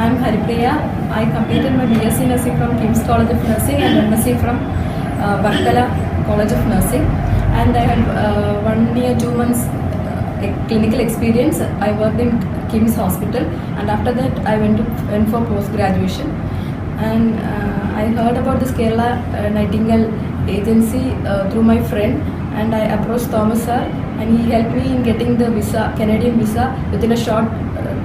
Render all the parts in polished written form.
I'm Haripriya. I completed my BSc Nursing from King's College of Nursing and MSc from Varkala College of Nursing. And I had 1 year, 2 months clinical experience. I worked in King's Hospital, and after that I went for post-graduation. And I heard about this Kerala Nightingale agency through my friend, and I approached Thomas sir, and he helped me in getting the visa, Canadian visa, within a short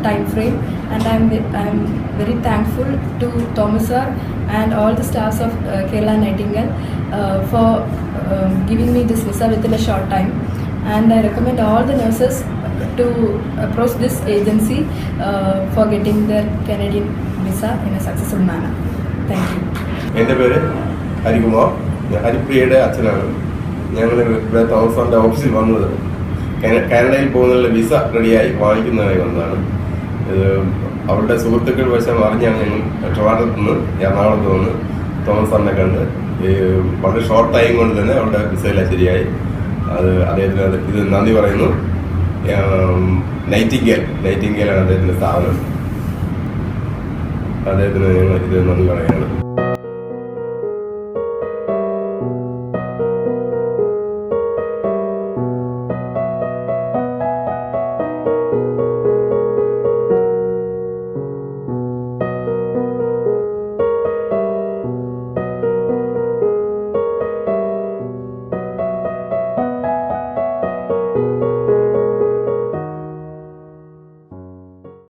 time frame. And I'm very thankful to Thomas sir and all the staffs of Kerala Nightingale for giving me this visa within a short time. And I recommend all the nurses to approach this agency for getting their Canadian visa in a successful manner. Thank you. എൻ്റെ പേര് ഹരികുമാർ. ഹരിപ്രിയയുടെ അച്ഛനാണ്. ഞങ്ങൾ ഇവിടെ Thomas ഓഫീസിൽ വന്നത് കാനഡയിൽ പോകുന്നതിനുള്ള visa റെഡിയായി വാങ്ങിക്കുന്നതായി വന്നതാണ്. ഇത് അവരുടെ സുഹൃത്തുക്കൾ വശം അറിഞ്ഞാണ് ഞങ്ങൾ ട്രിവാൻഡ്രത്ത് നിന്ന് എറണാകുളത്ത് വന്ന് തോമസ് സാറിനെ കണ്ട് വളരെ ഷോർട്ട് ടൈം കൊണ്ട് തന്നെ അവരുടെ വിസയെല്ലാം ശരിയായി. അത് അദ്ദേഹത്തിന് ഇത് നന്ദി പറയുന്നു. നൈറ്റിംഗേലാണ് അദ്ദേഹത്തിൻ്റെ സ്ഥാപനം. അദ്ദേഹത്തിന് ഞങ്ങൾ ഇത് നന്ദി പറയുകയാണ്.